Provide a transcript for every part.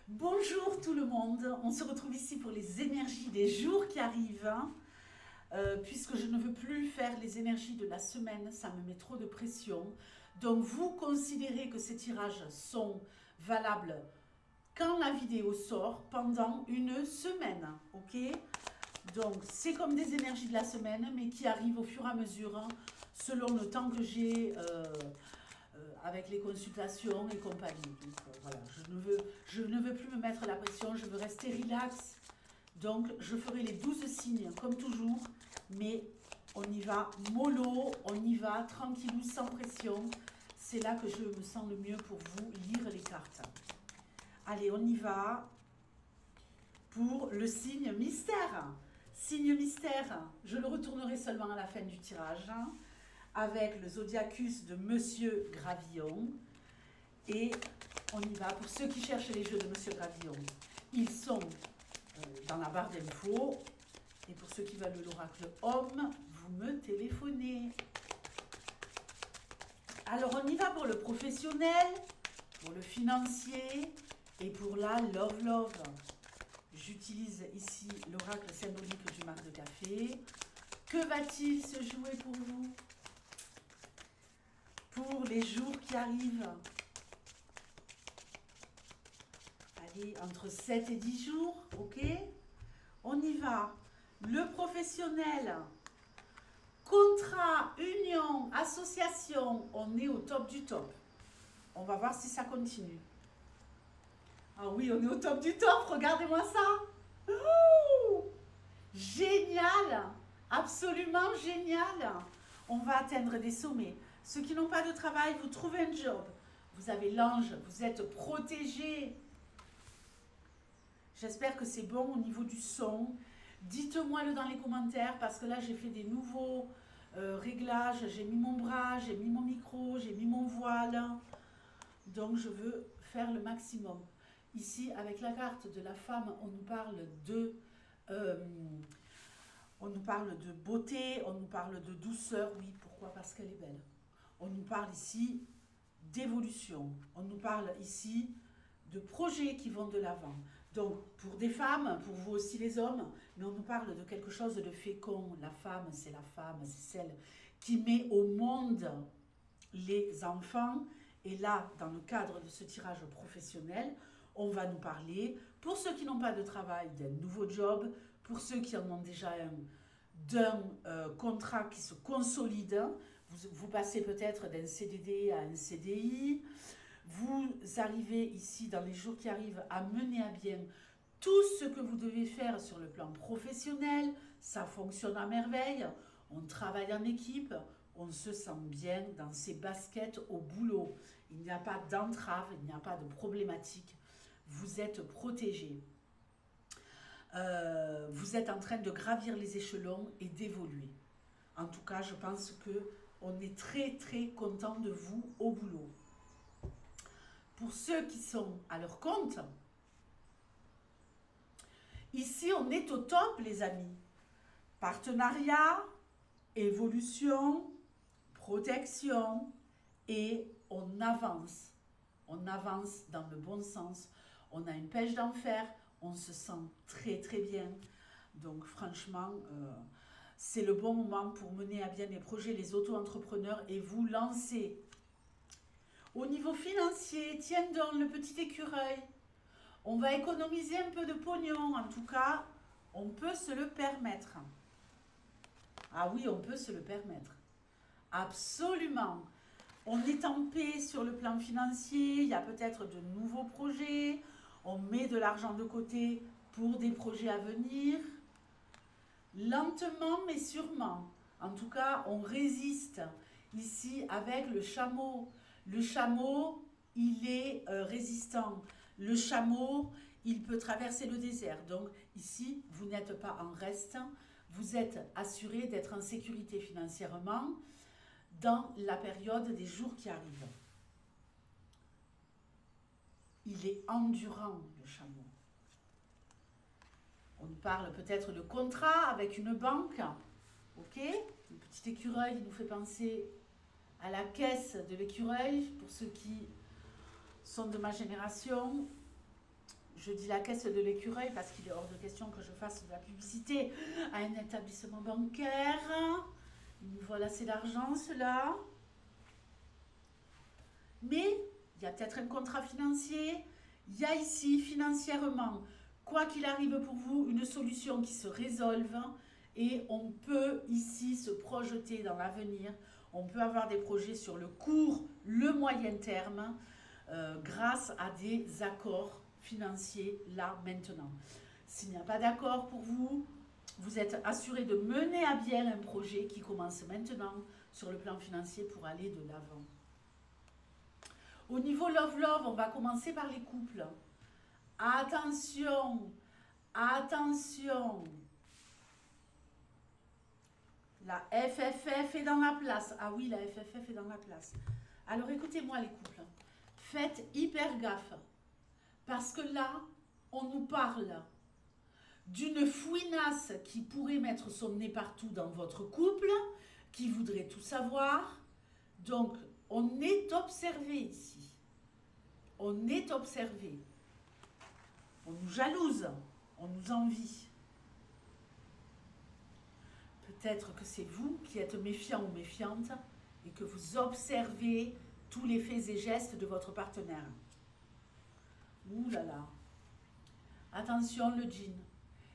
Bonjour tout le monde, on se retrouve ici pour les énergies des jours qui arrivent, puisque je ne veux plus faire les énergies de la semaine, ça me met trop de pression. Donc vous considérez que ces tirages sont valables quand la vidéo sort, pendant une semaine, ok? Donc c'est comme des énergies de la semaine, mais qui arrivent au fur et à mesure, hein, selon le temps que j'ai avec les consultations et compagnie. Donc voilà, je ne veux plus me mettre la pression, je veux rester relax. Donc je ferai les 12 signes comme toujours, mais on y va mollo, on y va tranquillou, sans pression. C'est là que je me sens le mieux pour vous lire les cartes. Allez, on y va pour le signe mystère. Signe mystère, je le retournerai seulement à la fin du tirage, hein, avec le Zodiacus de Monsieur Gravillon. Et on y va. Pour ceux qui cherchent les jeux de Monsieur Gravillon, ils sont dans la barre d'infos. Et pour ceux qui veulent l'oracle homme, vous me téléphonez. Alors on y va pour le professionnel, pour le financier et pour la love. J'utilise ici l'oracle symbolique du marc de café. Que va-t-il se jouer pour vous pour les jours qui arrivent? Allez, entre 7 et 10 jours, ok? On y va. Le professionnel, contrat, union, association, on est au top du top. On va voir si ça continue. Ah oui, on est au top du top, regardez-moi ça. Ouh, génial, absolument génial. On va atteindre des sommets. Ceux qui n'ont pas de travail, vous trouvez un job. Vous avez l'ange, vous êtes protégés. J'espère que c'est bon au niveau du son. Dites-moi le dans les commentaires parce que là j'ai fait des nouveaux réglages. J'ai mis mon bras, j'ai mis mon micro, j'ai mis mon voile. Donc je veux faire le maximum. Ici avec la carte de la femme, on nous parle de beauté, on nous parle de douceur. Oui, pourquoi? Parce qu'elle est belle. On nous parle ici d'évolution. On nous parle ici de projets qui vont de l'avant. Donc, pour des femmes, pour vous aussi les hommes, mais on nous parle de quelque chose de fécond. La femme, c'est celle qui met au monde les enfants. Et là, dans le cadre de ce tirage professionnel, on va nous parler, pour ceux qui n'ont pas de travail, d'un nouveau job, pour ceux qui en ont déjà un, d'un contrat qui se consolide. Vous passez peut-être d'un CDD à un CDI. Vous arrivez ici, dans les jours qui arrivent, à mener à bien tout ce que vous devez faire sur le plan professionnel. Ça fonctionne à merveille. On travaille en équipe. On se sent bien dans ses baskets au boulot. Il n'y a pas d'entrave, il n'y a pas de problématique. Vous êtes protégé. Vous êtes en train de gravir les échelons et d'évoluer. En tout cas, je pense qu'on est très très content de vous au boulot. Pour ceux qui sont à leur compte, ici on est au top les amis. Partenariat, évolution, protection et on avance. On avance dans le bon sens. On a une pêche d'enfer, on se sent très très bien. Donc franchement, c'est le bon moment pour mener à bien les projets, les auto-entrepreneurs et vous lancer. Au niveau financier, tiens donc le petit écureuil. On va économiser un peu de pognon. En tout cas, on peut se le permettre. Ah oui, on peut se le permettre. Absolument. On est en paix sur le plan financier. Il y a peut-être de nouveaux projets. On met de l'argent de côté pour des projets à venir. Lentement mais sûrement. En tout cas, on résiste. Ici, avec le chameau. Le chameau, il est résistant. Le chameau, il peut traverser le désert. Donc ici, vous n'êtes pas en reste. Vous êtes assuré d'être en sécurité financièrement dans la période des jours qui arrivent. Il est endurant, le chameau. On parle peut-être de contrat avec une banque. Ok? Le petit écureuil, il nous fait penser à la caisse de l'écureuil, pour ceux qui sont de ma génération. Je dis la caisse de l'écureuil parce qu'il est hors de question que je fasse de la publicité à un établissement bancaire. Voilà, c'est l'argent, cela. Mais il y a peut-être un contrat financier. Il y a ici, financièrement, quoi qu'il arrive pour vous, une solution qui se résolve. Et on peut ici se projeter dans l'avenir. On peut avoir des projets sur le court, le moyen terme, grâce à des accords financiers là, maintenant. S'il n'y a pas d'accord pour vous, vous êtes assuré de mener à bien un projet qui commence maintenant sur le plan financier pour aller de l'avant. Au niveau love-love, on va commencer par les couples. Attention, attention. La FFF est dans la place. Ah oui, la FFF est dans la place. Alors écoutez-moi les couples. Faites hyper gaffe. Parce que là, on nous parle d'une fouinasse qui pourrait mettre son nez partout dans votre couple, qui voudrait tout savoir. Donc, on est observé ici. On est observé. On nous jalouse. On nous envie. Peut-être que c'est vous qui êtes méfiant ou méfiante et que vous observez tous les faits et gestes de votre partenaire. Ouh là là. Attention le djinn.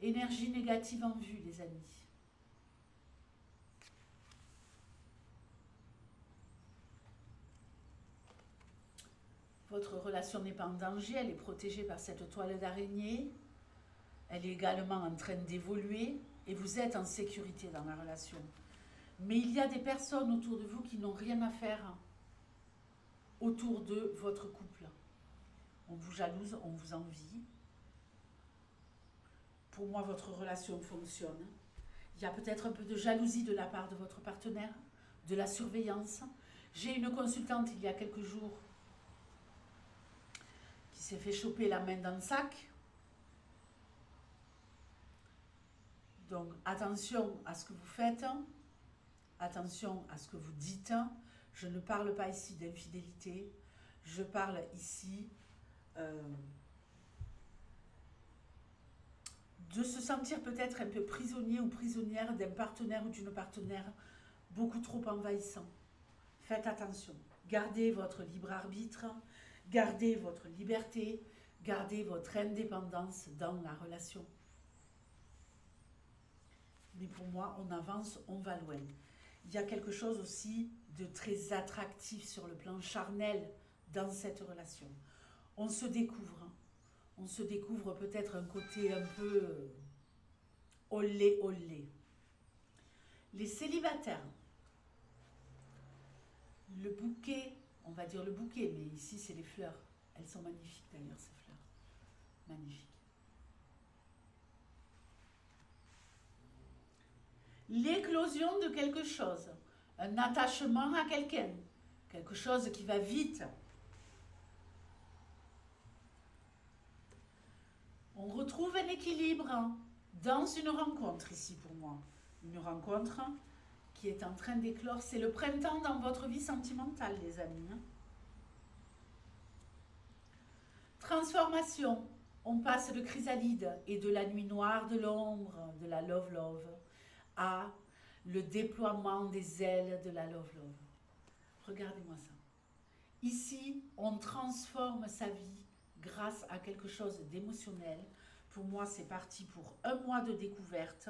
Énergie négative en vue, les amis. Votre relation n'est pas en danger, elle est protégée par cette toile d'araignée. Elle est également en train d'évoluer et vous êtes en sécurité dans la relation. Mais il y a des personnes autour de vous qui n'ont rien à faire autour de votre couple. On vous jalouse, on vous envie. Pour moi, votre relation fonctionne. Il y a peut-être un peu de jalousie de la part de votre partenaire, de la surveillance. J'ai une consultante il y a quelques jours qui s'est fait choper la main dans le sac. Donc attention à ce que vous faites, attention à ce que vous dites. Je ne parle pas ici d'infidélité, je parle ici de se sentir peut-être un peu prisonnier ou prisonnière d'un partenaire ou d'une partenaire beaucoup trop envahissant. Faites attention, gardez votre libre arbitre, gardez votre liberté, gardez votre indépendance dans la relation. Mais pour moi, on avance, on va loin. Il y a quelque chose aussi de très attractif sur le plan charnel dans cette relation. On se découvre. On se découvre peut-être un côté un peu olé olé. Les célibataires, le bouquet, on va dire le bouquet, mais ici c'est les fleurs. Elles sont magnifiques d'ailleurs, ces fleurs. Magnifiques. L'éclosion de quelque chose, un attachement à quelqu'un, quelque chose qui va vite. On retrouve un équilibre dans une rencontre ici pour moi. Une rencontre qui est en train d'éclore. C'est le printemps dans votre vie sentimentale, les amis. Transformation. On passe de chrysalide et de la nuit noire de l'ombre, de la love-love, à le déploiement des ailes de la love-love. Regardez-moi ça. Ici, on transforme sa vie grâce à quelque chose d'émotionnel. Pour moi, c'est parti pour un mois de découverte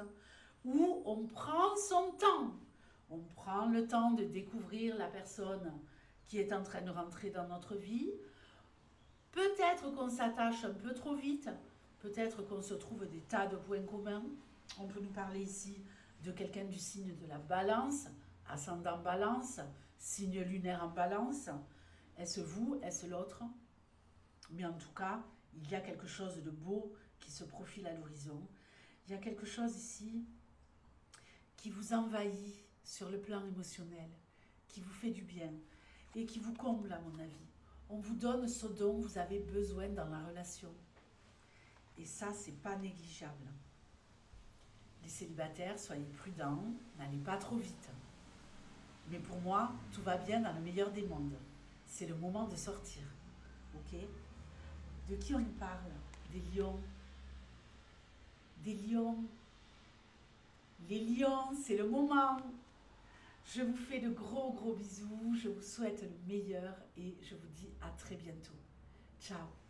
où on prend son temps. On prend le temps de découvrir la personne qui est en train de rentrer dans notre vie. Peut-être qu'on s'attache un peu trop vite. Peut-être qu'on se trouve des tas de points communs. On peut nous parler ici de quelqu'un du signe de la balance, ascendant balance, signe lunaire en balance. Est-ce vous, est-ce l'autre? Mais en tout cas, il y a quelque chose de beau qui se profile à l'horizon. Il y a quelque chose ici qui vous envahit sur le plan émotionnel, qui vous fait du bien et qui vous comble à mon avis. On vous donne ce dont vous avez besoin dans la relation. Et ça, c'est pas négligeable. Les célibataires, soyez prudents, n'allez pas trop vite. Mais pour moi, tout va bien dans le meilleur des mondes. C'est le moment de sortir. Ok? De qui on parle? des lions. Des lions. Les lions, c'est le moment. Je vous fais de gros bisous. Je vous souhaite le meilleur et je vous dis à très bientôt. Ciao.